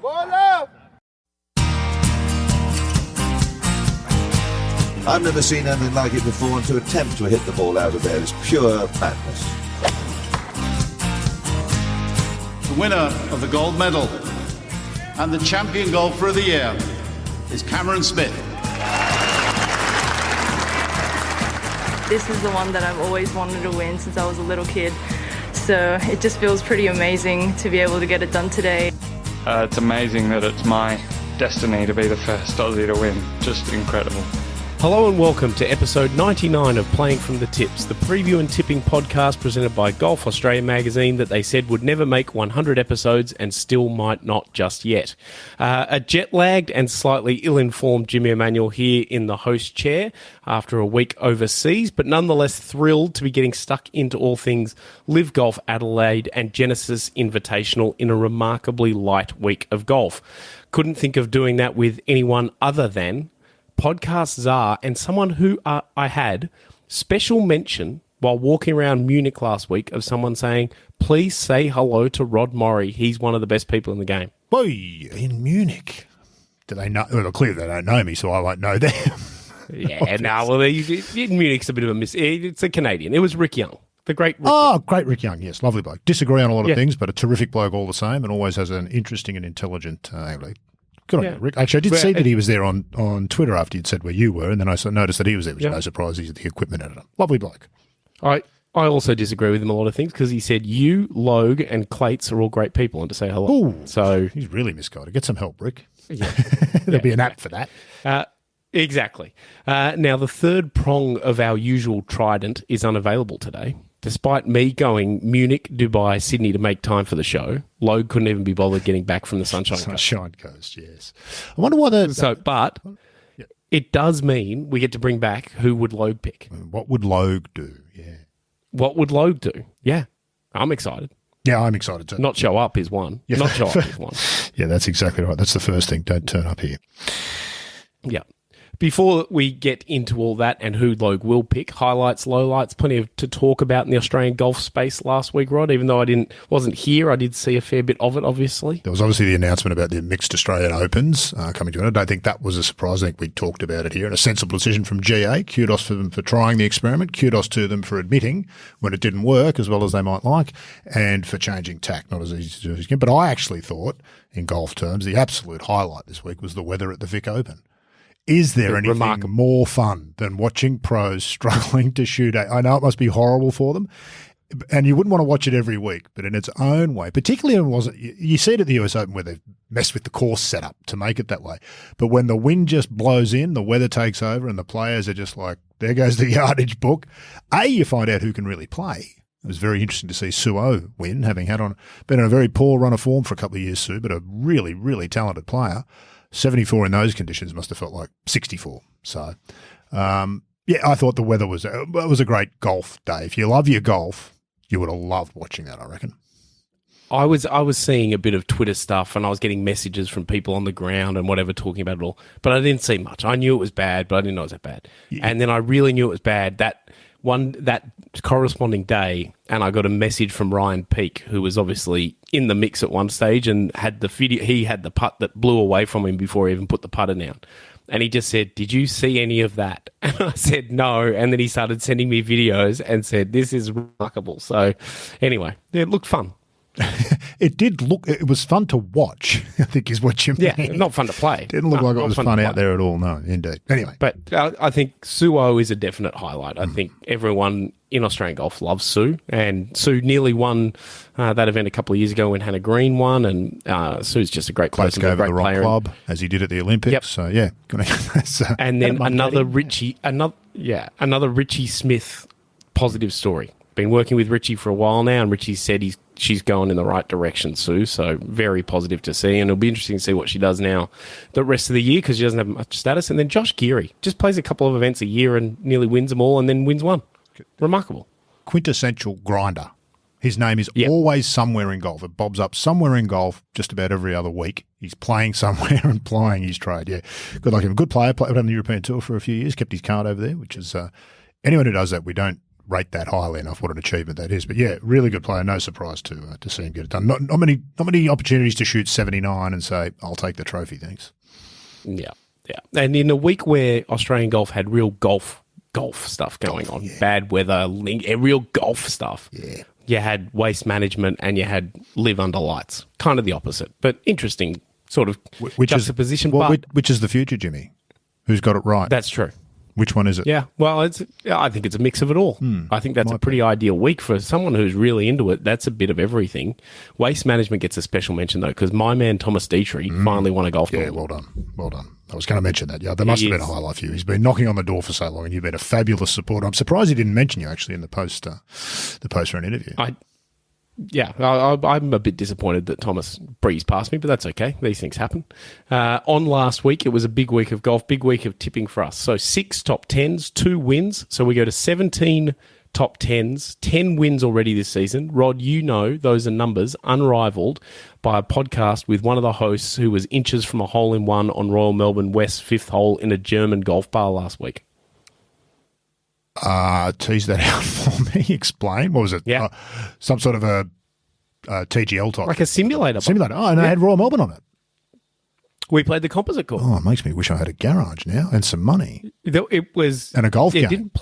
I've never seen anything like it before, and to attempt to hit the ball out of there is pure madness. The winner of the gold medal and the champion golfer of the year is Cameron Smith. This is the one that I've always wanted to win since I was a little kid. So it just feels pretty amazing to be able to get it done today. It's amazing that it's my destiny to be the first Aussie to win. Just incredible. Hello and welcome to episode 99 of Playing from the Tips, the preview and tipping podcast presented by Golf Australia magazine that they said would never make 100 episodes and still might not just yet. A jet-lagged and slightly ill-informed Jimmy Emanuel here in the host chair after a week overseas, but nonetheless thrilled to be getting stuck into all things LIV Golf Adelaide and Genesis Invitational in a remarkably light week of golf. Couldn't think of doing that with anyone other than podcast czar and someone who I had special mention while walking around Munich last week of someone saying, please say hello to Rod Murray. He's one of the best people in the game. Boy, in Munich. Do they know? Well, clearly they don't know me, so I won't know them. Yeah, no, well, Munich's a bit of a miss. It's a Canadian. It was Rick Young, the great Rick Young. Young. Great Rick Young, yes, lovely bloke. Disagree on a lot of things, but a terrific bloke all the same and always has an interesting and intelligent angle. Good on you, Rick. Actually, I did see that he was there on Twitter after you'd said where you were, and then I noticed that he was there, which is no surprise. He's the equipment editor. Lovely bloke. I also disagree with him a lot of things because he said you, Logue, and Clates are all great people, and to say hello. Ooh, so he's really misguided. Get some help, Rick. Yeah. There'll be an app for that. Exactly. Now, the third prong of our usual trident is unavailable today. Despite me going Munich, Dubai, Sydney to make time for the show, Logue couldn't even be bothered getting back from the Sunshine Coast. Sunshine Coast, yes. I wonder why that... But it does mean we get to bring back who would Logue pick. What would Logue do? Yeah. What would Logue do? Yeah. I'm excited. Yeah, I'm excited too. Not show up is one. Yeah. Not show up is one. Yeah, that's exactly right. That's the first thing. Don't turn up here. Yeah. Before we get into all that and who Logue will pick, highlights, lowlights, plenty to talk about in the Australian golf space last week, Rod. Even though I wasn't here, I did see a fair bit of it, obviously. There was obviously the announcement about the mixed Australian Opens coming to an end. I don't think that was a surprise. I think we talked about it here. And a sensible decision from GA. Kudos for them for trying the experiment. Kudos to them for admitting when it didn't work as well as they might like, and for changing tack. Not as easy to do as you can. But I actually thought, in golf terms, the absolute highlight this week was the weather at the Vic Open. Is there anything more fun than watching pros struggling to shoot? I know it must be horrible for them, and you wouldn't want to watch it every week, but in its own way, particularly you see it at the US Open where they've messed with the course setup to make it that way. But when the wind just blows in, the weather takes over, and the players are just like, there goes the yardage book. You find out who can really play. It was very interesting to see Suo win, having been on a very poor run of form for a couple of years, Sue, but a really, really talented player. 74 in those conditions must have felt like 64. So, I thought the weather was a great golf day. If you love your golf, you would have loved watching that, I reckon. I was seeing a bit of Twitter stuff and I was getting messages from people on the ground and whatever talking about it all, but I didn't see much. I knew it was bad, but I didn't know it was that bad. Yeah. And then I really knew it was bad that corresponding day, and I got a message from Ryan Peake, who was obviously in the mix at one stage and had the video. He had the putt that blew away from him before he even put the putter down. And he just said, did you see any of that? And I said, no. And then he started sending me videos and said, this is remarkable. So anyway, it looked fun. It was fun to watch, I think is what you mean. Yeah, not fun to play. Didn't look like it was fun out there at all, no, indeed. Anyway. But I think Suo is a definite highlight. I think everyone in Australian golf loves Sue, and Sue nearly won that event a couple of years ago when Hannah Green won, and Sue's just a great person, a great the player. Club, as he did at the Olympics. Yep. So, yeah. And then another Richie Smith positive story. Been working with Richie for a while now, and Richie said she's going in the right direction, Sue. So very positive to see, and it'll be interesting to see what she does now the rest of the year because she doesn't have much status. And then Josh Geary just plays a couple of events a year and nearly wins them all, and then wins one. Remarkable. Quintessential grinder. His name is always somewhere in golf. It bobs up somewhere in golf just about every other week. He's playing somewhere and plying his trade. Yeah, good luck him. Good player. Played on the European Tour for a few years. Kept his card over there, which is anyone who does that, we don't rate that highly enough what an achievement that is. But yeah, really good player. No surprise to see him get it done. Not many opportunities to shoot 79 and say, I'll take the trophy, thanks. Yeah. And in a week where Australian golf had real golf stuff going on, bad weather, real golf stuff. Yeah. You had waste management and you had live under lights. Kind of the opposite, but interesting sort of juxtaposition. Which is the future, Jimmy? Who's got it right? That's true. Which one is it? Yeah, well, I think it's a mix of it all. I think that's a pretty ideal week for someone who's really into it. That's a bit of everything. Waste management gets a special mention, though, because my man Thomas Dietrich finally won a golf tournament. Well done. I was going to mention that. Yeah, there must have been a highlight for you. He's been knocking on the door for so long, and you've been a fabulous supporter. I'm surprised he didn't mention you, actually, in the post-run interview. I'm a bit disappointed that Thomas breezed past me, but that's okay. These things happen. On last week, it was a big week of golf, big week of tipping for us. So 6 top 10s, 2 wins. So we go to 17 top 10s, 10 wins already this season. Rod, you know those are numbers unrivaled by a podcast with one of the hosts who was inches from a hole-in-one on Royal Melbourne West 5th hole in a German golf bar last week. Tease that out for me. Explain. What was it? Yeah. Some sort of a TGL type. Like a simulator. Oh, and I had Royal Melbourne on it. We played the composite course. Oh, it makes me wish I had a garage now and some money. It was and a golf game. It didn't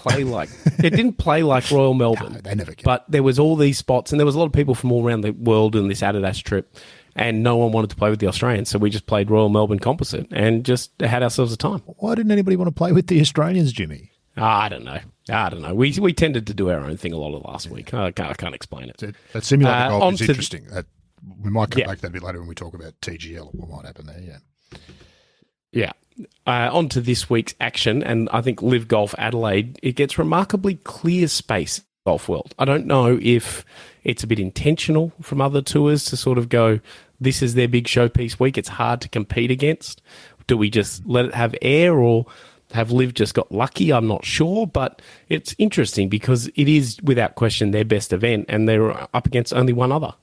play like Royal Melbourne. No, they never get. But there was all these spots, and there was a lot of people from all around the world in this Adidas trip, and no one wanted to play with the Australians, so we just played Royal Melbourne Composite and just had ourselves a time. Why didn't anybody want to play with the Australians, Jimmy? I don't know. We tended to do our own thing a lot of last week. I can't explain it. That simulator golf is interesting. We might come back to that a bit later when we talk about TGL and what might happen there. Yeah. On to this week's action, and I think LIV Golf Adelaide, it gets remarkably clear space in the golf world. I don't know if it's a bit intentional from other tours to sort of go, this is their big showpiece week. It's hard to compete against. Do we just let it have air, or have LIV just got lucky? I'm not sure, but it's interesting because it is, without question, their best event, and they're up against only one other.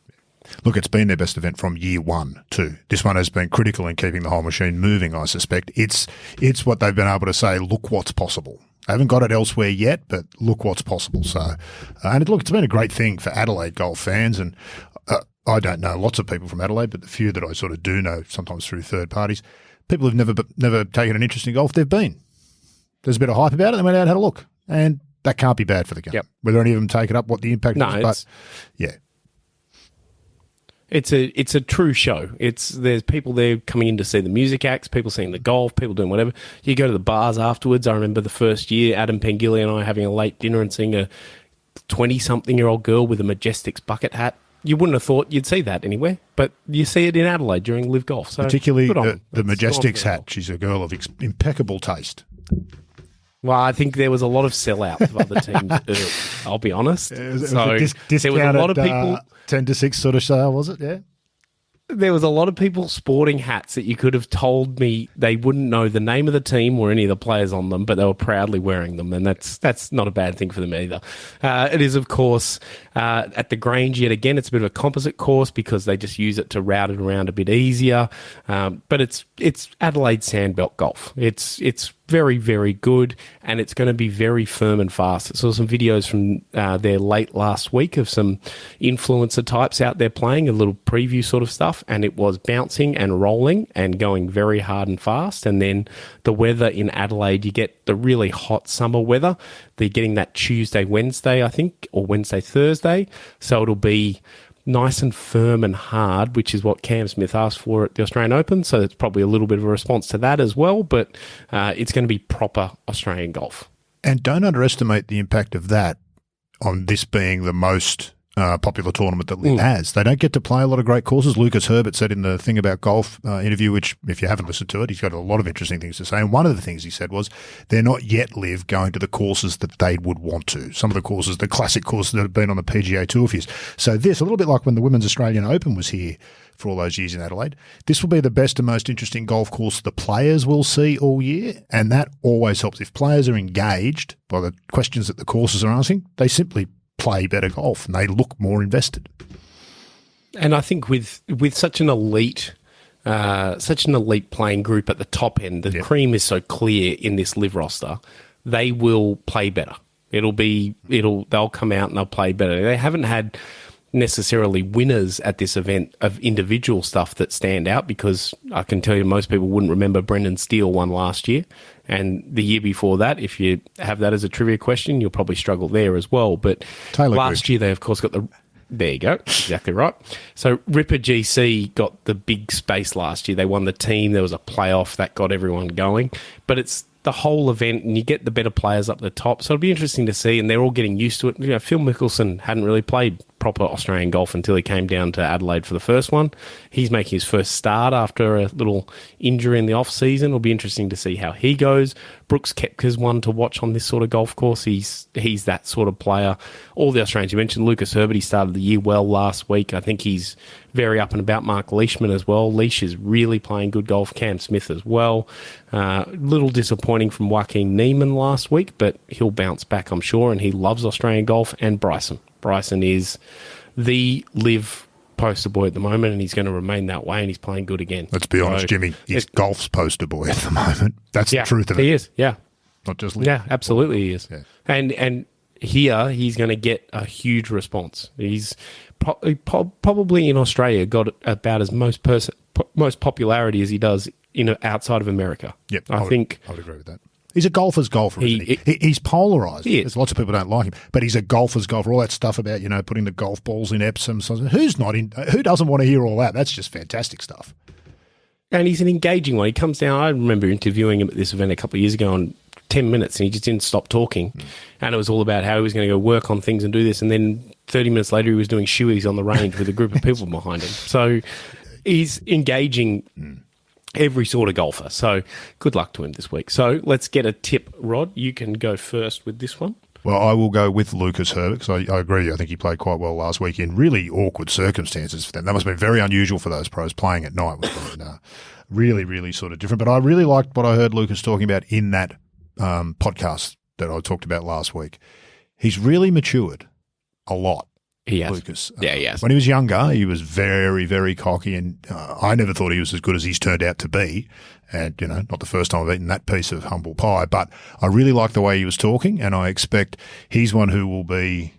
Look, it's been their best event from year one too. This one has been critical in keeping the whole machine moving, I suspect. It's what they've been able to say, look what's possible. I haven't got it elsewhere yet, but look what's possible. So, it's been a great thing for Adelaide golf fans, and I don't know lots of people from Adelaide, but the few that I sort of do know, sometimes through third parties, people who've never taken an interest in golf, they've been. There's a bit of hype about it. They went out and had a look, and that can't be bad for the game. Yep. Whether any of them take it up, what the impact is, but yeah. It's a true show. There's people there coming in to see the music acts, people seeing the golf, people doing whatever. You go to the bars afterwards. I remember the first year, Adam Pengilly and I having a late dinner and seeing a 20-something-year-old girl with a Majestics bucket hat. You wouldn't have thought you'd see that anywhere, but you see it in Adelaide during LIV Golf. So particularly the Majestics hat. She's a girl of impeccable taste. Well, I think there was a lot of sellouts of other teams. I'll be honest. There was a lot of people. 10 to 6 sort of sale, was it? Yeah. There was a lot of people sporting hats that you could have told me they wouldn't know the name of the team or any of the players on them, but they were proudly wearing them, and that's not a bad thing for them either. It is, of course, at the Grange yet again. It's a bit of a composite course because they just use it to route it around a bit easier. But it's Adelaide Sandbelt golf. It's very, very good, and it's going to be very firm and fast. I saw some videos from there late last week of some influencer types out there playing, a little preview sort of stuff, and it was bouncing and rolling and going very hard and fast. And then the weather in Adelaide, you get the really hot summer weather. They're getting that Tuesday, Wednesday, I think, or Wednesday, Thursday. So it'll be nice and firm and hard, which is what Cam Smith asked for at the Australian Open. So it's probably a little bit of a response to that as well, but it's going to be proper Australian golf. And don't underestimate the impact of that on this being the most popular tournament that LIV has. They don't get to play a lot of great courses. Lucas Herbert said in the Thing About Golf interview, which if you haven't listened to it, he's got a lot of interesting things to say. And one of the things he said was they're not yet LIV going to the courses that they would want to. Some of the courses, the classic courses that have been on the PGA Tour for years. So this, a little bit like when the Women's Australian Open was here for all those years in Adelaide, this will be the best and most interesting golf course the players will see all year. And that always helps. If players are engaged by the questions that the courses are asking, they simply play better golf and they look more invested. And I think with such an elite playing group at the top end, the cream is so clear in this LIV roster, they will play better. They'll come out and they'll play better. They haven't had necessarily winners at this event of individual stuff that stand out, because I can tell you most people wouldn't remember Brendan Steele won last year, and the year before that, if you have that as a trivia question, you'll probably struggle there as well. But Taylor last year they of course got there you go, exactly right. So Ripper GC got the big space last year. They won the team. There was a playoff that got everyone going, but it's the whole event, and you get the better players up the top. So it'll be interesting to see, and they're all getting used to it. You know, Phil Mickelson hadn't really played proper Australian golf until he came down to Adelaide for the first one. He's making his first start after a little injury in the off-season. It'll be interesting to see how he goes. Brooks Koepka's one to watch on this sort of golf course. He's that sort of player. All the Australians, you mentioned Lucas Herbert, he started the year well last week. I think he's very up and about. Mark Leishman as well. Leish is really playing good golf. Cam Smith as well. Little disappointing from Joaquin Neiman last week, but he'll bounce back, I'm sure, and he loves Australian golf. And Bryson is the LIV poster boy at the moment, and he's going to remain that way, and he's playing good again. Let's be honest, Jimmy, he's golf's poster boy at the moment. That's the truth of it. He is, yeah. Not just LIV. Yeah, absolutely he is. Yeah. And here he's going to get a huge response. He's probably in Australia got about as most popularity as he does outside of America. Yep, I think I would agree with that. He's a golfer's golfer, isn't he? He's polarised. There's lots of people don't like him, but he's a golfer's golfer. All that stuff about putting the golf balls in Epsom. Who doesn't want to hear all that? That's just fantastic stuff. And he's an engaging one. He comes down. I remember interviewing him at this event a couple of years ago on 10 minutes, and he just didn't stop talking. And it was all about how he was going to go work on things and do this. And then 30 minutes later, he was doing shoeies on the range with a group of people behind him. So he's engaging every sort of golfer. So good luck to him this week. So let's get a tip. Rod, you can go first with this one. Well, I will go with Lucas Herbert, because I agree. I think he played quite well last week in really awkward circumstances for them. That must have been very unusual for those pros. Playing at night was really, really sort of different. But I really liked what I heard Lucas talking about in that podcast that I talked about last week. He's really matured a lot. He has. Lucas. Yeah, he has. When he was younger, he was very, very cocky, and I never thought he was as good as he's turned out to be. And, not the first time I've eaten that piece of humble pie, but I really like the way he was talking, and I expect he's one who will be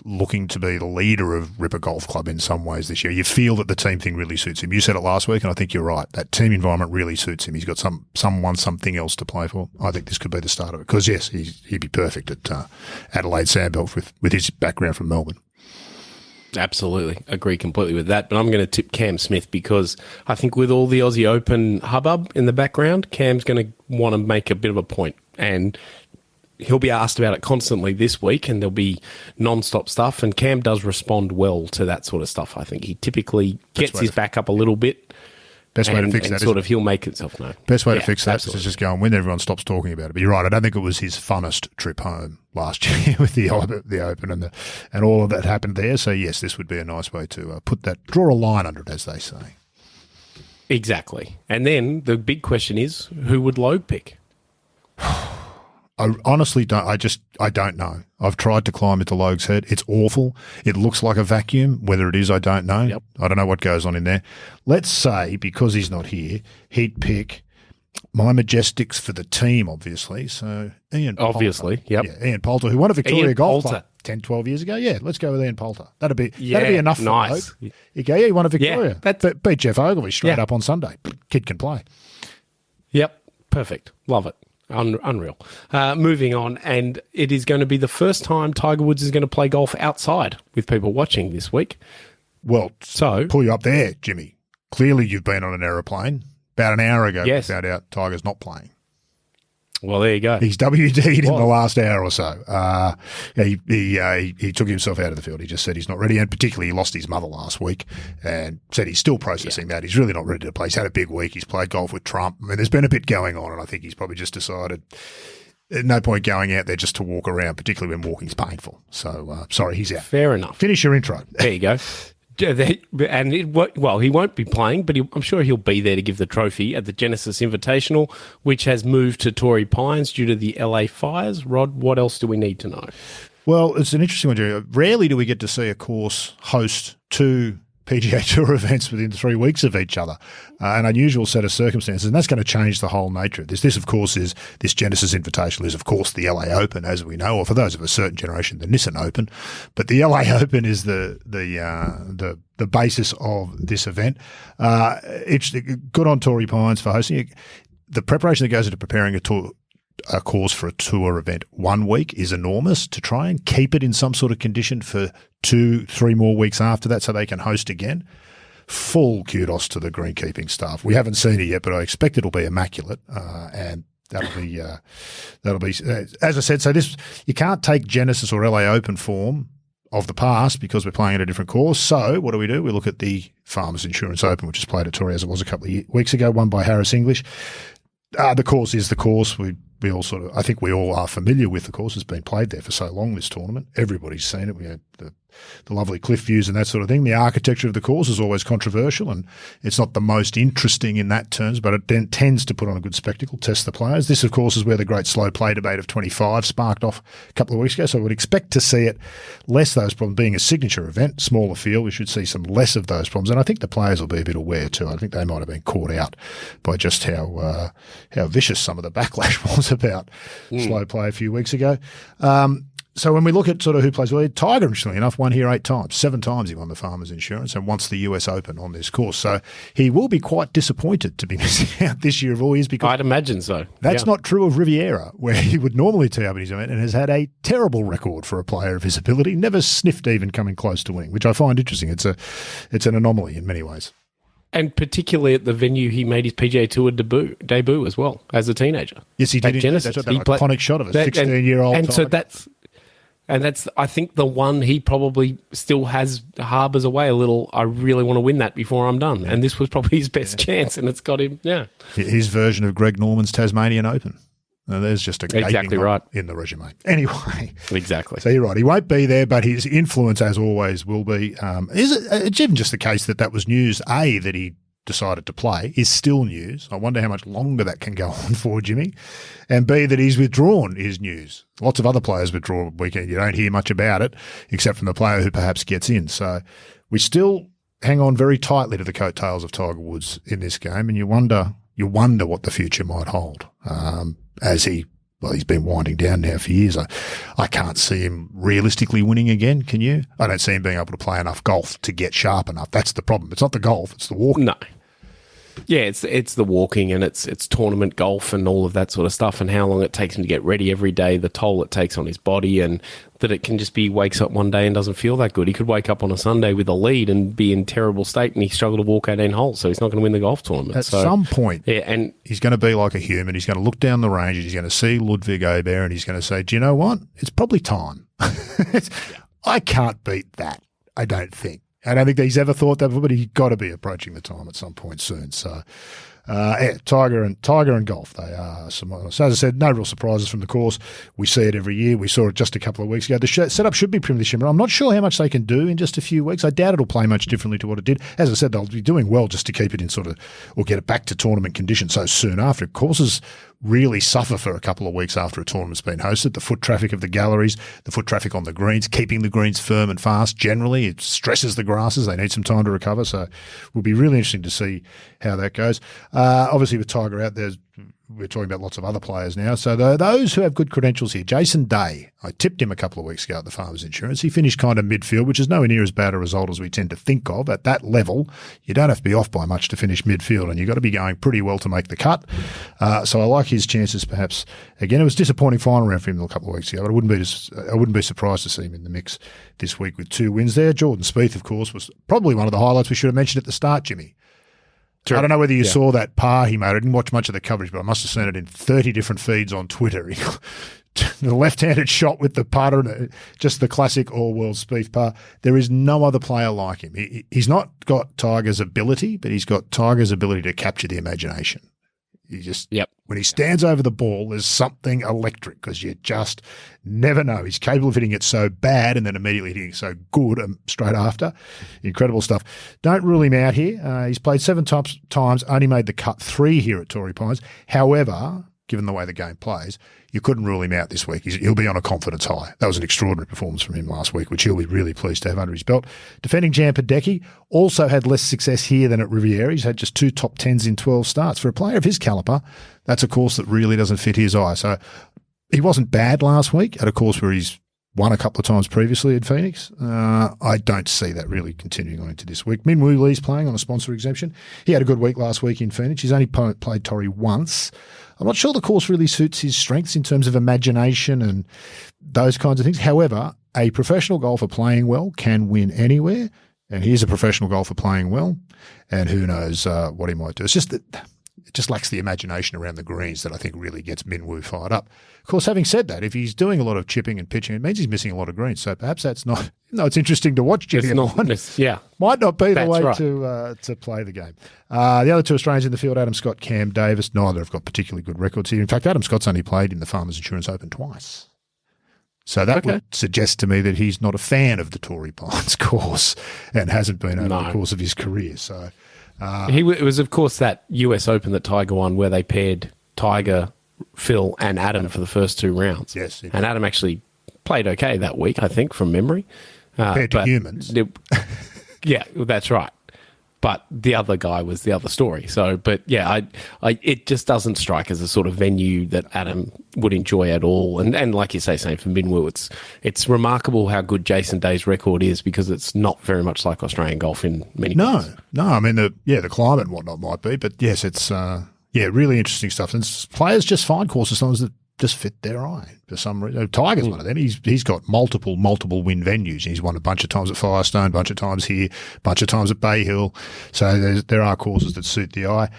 looking to be the leader of Ripper Golf Club in some ways this year. You feel that the team thing really suits him. You said it last week, and I think you're right. That team environment really suits him. He's got something else to play for. I think this could be the start of it, because, yes, he'd be perfect at Adelaide Sandbelt with his background from Melbourne. Absolutely. Agree completely with that. But I'm going to tip Cam Smith, because I think with all the Aussie Open hubbub in the background, Cam's going to want to make a bit of a point, and he'll be asked about it constantly this week, and there'll be non-stop stuff, and Cam does respond well to that sort of stuff. I think he typically gets his back up a little bit. Best way to fix that he'll make himself known. Best way to fix that is just go and win. Everyone stops talking about it. But you're right. I don't think it was his funnest trip home last year with the Open and all of that happened there. So yes, this would be a nice way to draw a line under it, as they say. Exactly. And then the big question is, who would Logue pick? I honestly don't. I don't know. I've tried to climb into Logue's head. It's awful. It looks like a vacuum. Whether it is, I don't know. Yep. I don't know what goes on in there. Let's say, because he's not here, he'd pick my Majestics for the team, obviously. So Ian Poulter. Obviously, yep. Yeah, Ian Poulter, who won a Victoria Golf Poulter. Club 10, 12 years ago. Yeah, let's go with Ian Poulter. That'd be enough for nice. Logue. You go, he won a Victoria. Yeah, beat Jeff Ogilvy straight up on Sunday. Kid can play. Yep, perfect. Love it. Unreal. Moving on, and it is going to be the first time Tiger Woods is going to play golf outside with people watching this week. Well, so pull you up there, Jimmy. Clearly you've been on an aeroplane about an hour ago. Yes. We found out Tiger's not playing. Well, there you go. He's WD'd in the last hour or so. He took himself out of the field. He just said he's not ready, and particularly he lost his mother last week and said he's still processing that. He's really not ready to play. He's had a big week. He's played golf with Trump. I mean, there's been a bit going on, and I think he's probably just decided there's no point going out there just to walk around, particularly when walking's painful. So, sorry, he's out. Fair enough. Finish your intro. There you go. And he won't be playing, but I'm sure he'll be there to give the trophy at the Genesis Invitational, which has moved to Torrey Pines due to the LA fires. Rod, what else do we need to know? Well, it's an interesting one, Jerry. Rarely do we get to see a course host two PGA Tour events within 3 weeks of each other, an unusual set of circumstances, and that's going to change the whole nature of this. This, of course, is this Genesis Invitational is, of course, the LA Open, as we know, or for those of a certain generation, the Nissan Open. But the LA Open is the basis of this event. It's good on Torrey Pines for hosting it. The preparation that goes into preparing a course for a tour event 1 week is enormous. To try and keep it in some sort of condition for 2-3 more weeks after that so they can host again, full kudos to the greenkeeping staff. We haven't seen it yet, but I expect it'll be immaculate, and that'll be as I said. So this, you can't take Genesis or LA Open form of the past because we're playing at a different course. So what do? We look at the Farmers Insurance Open, which is played at Torrey as it was a couple of weeks ago, won by Harris English. The course is the course. We all I think we all are familiar with the course. It's been played there for so long, this tournament. Everybody's seen it. We had the lovely cliff views and that sort of thing. The architecture of the course is always controversial, and it's not the most interesting in that terms, but it then tends to put on a good spectacle, test the players. This, of course, is where the great slow play debate of 25 sparked off a couple of weeks ago, so I would expect to see it less those problems. Being a signature event, smaller field, we should see some less of those problems, and I think the players will be a bit aware too. I think they might have been caught out by just how vicious some of the backlash was about slow play a few weeks ago. So when we look at sort of who plays well, Tiger, interestingly enough, won here 8 times. 7 times he won the Farmers Insurance and wants the US Open on this course. So he will be quite disappointed to be missing out this year of all years, because I'd imagine so. That's not true of Riviera, where he would normally tee up in his event and has had a terrible record for a player of his ability, never sniffed even coming close to winning, which I find interesting. It's an anomaly in many ways. And particularly at the venue he made his PGA Tour debut as well, as a teenager. Yes, he did. Genesis. That's that iconic shot of a 16-year-old And Tiger. so that's, I think, the one he probably still harbours away a little. I really want to win that before I'm done. And this was probably his best chance, and it's got him, his version of Greg Norman's Tasmanian Open. Now, there's just a exactly right in the resume. Anyway. Exactly. So you're right. He won't be there, but his influence, as always, will be. It's even just the case that was news, that he decided to play, is still news. I wonder how much longer that can go on for, Jimmy. And B, that he's withdrawn is news. Lots of other players withdraw weekend. You don't hear much about it, except from the player who perhaps gets in. So we still hang on very tightly to the coattails of Tiger Woods in this game, and you wonder what the future might hold. As he's been winding down now for years. I can't see him realistically winning again, can you? I don't see him being able to play enough golf to get sharp enough. That's the problem. It's not the golf, it's the walking. No. Yeah, it's the walking, and it's tournament golf and all of that sort of stuff, and how long it takes him to get ready every day, the toll it takes on his body, and that it can just be wakes up one day and doesn't feel that good. He could wake up on a Sunday with a lead and be in terrible state, and he struggle to walk 18 holes, so he's not going to win the golf tournament. At some point, and he's going to be like a human. He's going to look down the range, and he's going to see Ludwig Aberg, and he's going to say, do you know what? It's probably time. I can't beat that, I don't think. I don't think that he's ever thought that, but he's got to be approaching the time at some point soon. So, Tiger and golf, they are synonymous. So as I said, no real surprises from the course. We see it every year. We saw it just a couple of weeks ago. The setup should be pretty similar. I'm not sure how much they can do in just a few weeks. I doubt it'll play much differently to what it did. As I said, they'll be doing well just to keep it in or get it back to tournament condition so soon after. Courses really suffer for a couple of weeks after a tournament's been hosted. The foot traffic of the galleries, the foot traffic on the greens, keeping the greens firm and fast. Generally, it stresses the grasses. They need some time to recover. So it will be really interesting to see how that goes. Obviously, with Tiger out, we're talking about lots of other players now. So those who have good credentials here, Jason Day, I tipped him a couple of weeks ago at the Farmers Insurance. He finished kind of midfield, which is nowhere near as bad a result as we tend to think of. At that level, you don't have to be off by much to finish midfield, and you've got to be going pretty well to make the cut. So I like his chances perhaps. Again, it was a disappointing final round for him a couple of weeks ago, but I wouldn't be surprised to see him in the mix this week with 2 wins there. Jordan Spieth, of course, was probably one of the highlights we should have mentioned at the start, Jimmy. True. I don't know whether you saw that par he made. I didn't watch much of the coverage, but I must have seen it in 30 different feeds on Twitter. The left-handed shot with the putter, just the classic all-world Spieth par. There is no other player like him. He's not got Tiger's ability, but he's got Tiger's ability to capture the imagination. When he stands over the ball, there's something electric because you just never know. He's capable of hitting it so bad and then immediately hitting it so good straight after. Incredible stuff. Don't rule him out here. He's played 7 times, only made the cut 3 here at Torrey Pines. However, given the way the game plays, you couldn't rule him out this week. He'll be on a confidence high. That was an extraordinary performance from him last week, which he'll be really pleased to have under his belt. Defending champ Hideki also had less success here than at Riviera. He's had just 2 top 10s in 12 starts. For a player of his caliber, that's a course that really doesn't fit his eye. So he wasn't bad last week at a course where he's won a couple of times previously at Phoenix. I don't see that really continuing on into this week. Min Woo Lee's playing on a sponsor exemption. He had a good week last week in Phoenix. He's only played Torrey once. I'm not sure the course really suits his strengths in terms of imagination and those kinds of things. However, a professional golfer playing well can win anywhere, and he's a professional golfer playing well, and who knows what he might do. It's just that it just lacks the imagination around the greens that I think really gets Min Woo fired up. Of course, having said that, if he's doing a lot of chipping and pitching, it means he's missing a lot of greens. So perhaps that's not. No, it's interesting to watch. Jimmy, might not be the way to play the game. The other 2 Australians in the field, Adam Scott, Cam Davis, neither have got particularly good records here. In fact, Adam Scott's only played in the Farmers Insurance Open twice. So that would suggest to me that he's not a fan of the Torrey Pines course and hasn't been over the course of his career. So. It was, of course, that US Open that Tiger won where they paired Tiger, Phil and Adam for the first 2 rounds. Yes. And Adam actually played okay that week, I think, from memory. Compared to humans. Yeah, that's right. But the other guy was the other story. So, but yeah, it just doesn't strike as a sort of venue that Adam would enjoy at all. And like you say, same for Min Woo, it's remarkable how good Jason Day's record is because it's not very much like Australian golf in many ways. No. I mean, the climate and whatnot might be, but yes, it's really interesting stuff. And players just find courses sometimes that just fit their eye for some reason. Tiger's one of them. He's got multiple win venues. He's won a bunch of times at Firestone, a bunch of times here, a bunch of times at Bay Hill. So there are courses that suit the eye.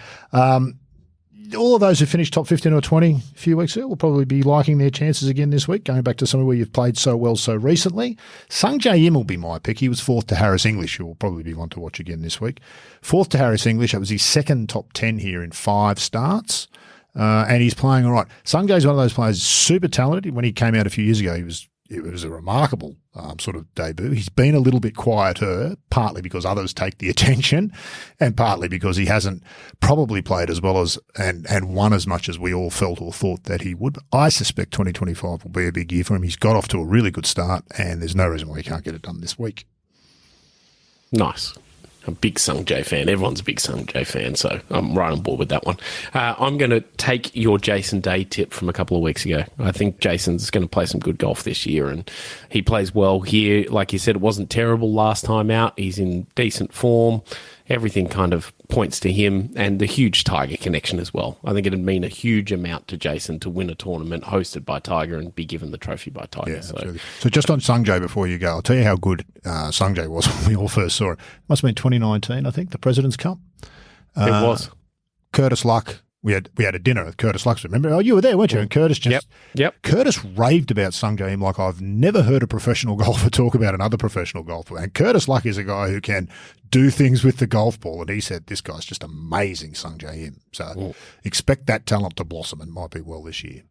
All of those who finished top 15 or 20 a few weeks ago will probably be liking their chances again this week, going back to somewhere where you've played so well so recently. Sung Jae Im will be my pick. He was 4th to Harris English, who will probably be one to watch again this week. 4th to Harris English. That was his 2nd top 10 here in 5 starts. And he's playing all right. Sung Jae's one of those players, super talented. When he came out a few years ago, it was a remarkable sort of debut. He's been a little bit quieter, partly because others take the attention and partly because he hasn't probably played as well as and won as much as we all felt or thought that he would. I suspect 2025 will be a big year for him. He's got off to a really good start and there's no reason why he can't get it done this week. Nice. I'm a big Sung Jae fan. Everyone's a big Sung Jae fan, so I'm right on board with that one. I'm going to take your Jason Day tip from a couple of weeks ago. I think Jason's going to play some good golf this year, and he plays well here. Like you said, it wasn't terrible last time out. He's in decent form. Everything kind of points to him, and the huge Tiger connection as well. I think it'd mean a huge amount to Jason to win a tournament hosted by Tiger and be given the trophy by Tiger. Yeah, absolutely. So just on Sung Jae before you go, I'll tell you how good Sung Jae was when we all first saw it. Must have been 2019, I think, the President's Cup. It was. Curtis Luck. We had a dinner with Curtis Luck. Remember? Oh, you were there, weren't you? And Curtis just Yep. Curtis raved about Sung Jae Im like I've never heard a professional golfer talk about another professional golfer. And Curtis Luck is a guy who can do things with the golf ball. And he said this guy's just amazing, Sung Jae Im. So expect that talent to blossom and might be well this year.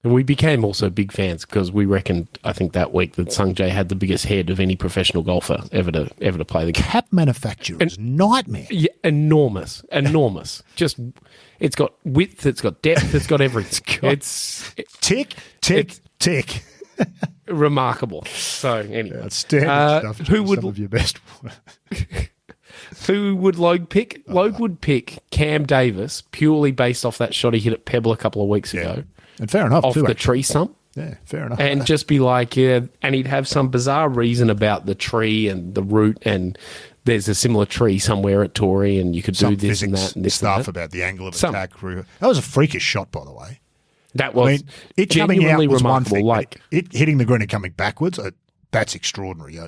And we became also big fans because we reckoned, I think, that week that Sung Jae had the biggest head of any professional golfer ever to play the game. Cap manufacturer's nightmare. Yeah, enormous. Just, it's got width, it's got depth, it's got everything. It's tick. Remarkable. So anyway, outstanding stuff. Who would some of your best work? Who would Logue pick? Logue would pick Cam Davis purely based off that shot he hit at Pebble a couple of weeks ago. And fair enough, off too, the actually. tree stump. Yeah, fair enough. And just be like, and he'd have some bizarre reason about the tree and the route, and there's a similar tree somewhere at Torrey, and you could do this and that and this stuff and that. about the angle of attack. That was a freakish shot, by the way. That was it coming out genuinely was one remarkable. thing. Like it hitting the green and coming backwards, that's extraordinary.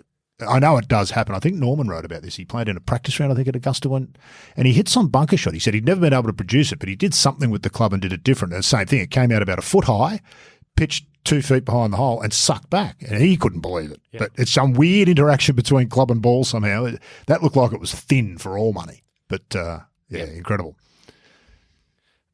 I know it does happen. I think Norman wrote about this. He played in a practice round, I think, at Augusta one, and he hit some bunker shot. He said he'd never been able to produce it, but he did something with the club and did it different. And the same thing. It came out about a foot high, pitched 2 feet behind the hole and sucked back. And he couldn't believe it. Yeah. But it's some weird interaction between club and ball somehow. That looked like it was thin for all money. But, incredible.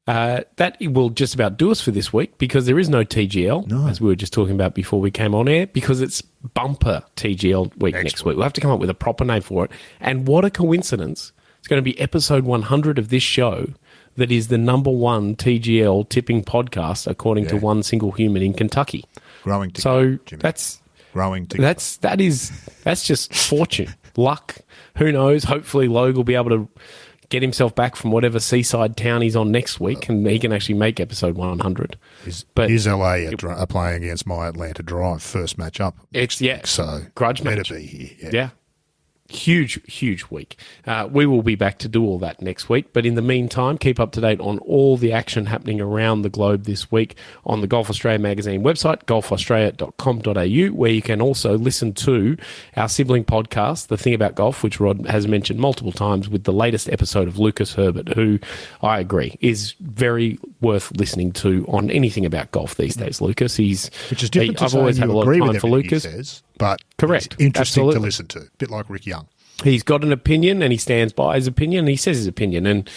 That will just about do us for this week because there is no TGL, as we were just talking about before we came on air, because it's bumper TGL week next week. We'll have to come up with a proper name for it. And what a coincidence. It's going to be episode 100 of this show that is the number one TGL tipping podcast, according to Yeah. one single human in Kentucky. Growing together, So Jimmy. that's Growing together. that's just fortune, luck. Who knows? Hopefully, Logue will be able to get himself back from whatever seaside town he's on next week, and he can actually make episode 100. Is LA are playing against my Atlanta Drive first match up? It's So grudge better match. be here. Yeah. Huge week. We will be back to do all that next week. But in the meantime, keep up to date on all the action happening around the globe this week on the Golf Australia magazine website, golfaustralia.com.au, where you can also listen to our sibling podcast, The Thing About Golf, which Rod has mentioned multiple times, with the latest episode of Lucas Herbert, who I agree is very worth listening to on anything about golf these days. Lucas, Which is different to I've always saying had a you lot agree of with time for everything he Lucas. says, but Correct. it's interesting Absolutely. to listen to. A bit like Rick Young. He's got an opinion and he stands by his opinion and he says his opinion. And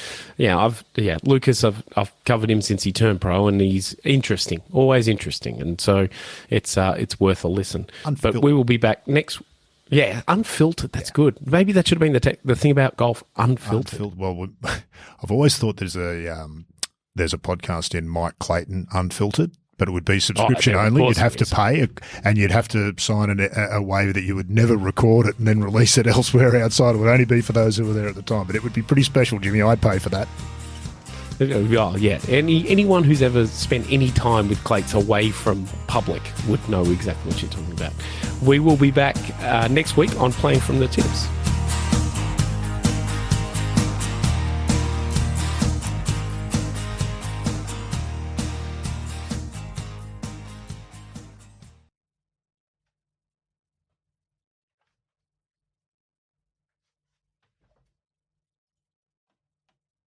Lucas, I've covered him since he turned pro, and he's interesting, always interesting. And so it's worth a listen. Unfiltered. But we will be back next. Yeah, unfiltered. That's good. Maybe that should have been the thing about golf. Unfiltered. Well, I've always thought there's a podcast in Mike Clayton, Unfiltered. But it would be subscription yeah, of only. course You'd have it to is. pay, and you'd have to sign a waiver that you would never record it and then release it elsewhere outside. It would only be for those who were there at the time. But it would be pretty special, Jimmy. I'd pay for that. Oh, yeah. Anyone who's ever spent any time with Clates away from public would know exactly what you're talking about. We will be back next week on Playing from the Tips.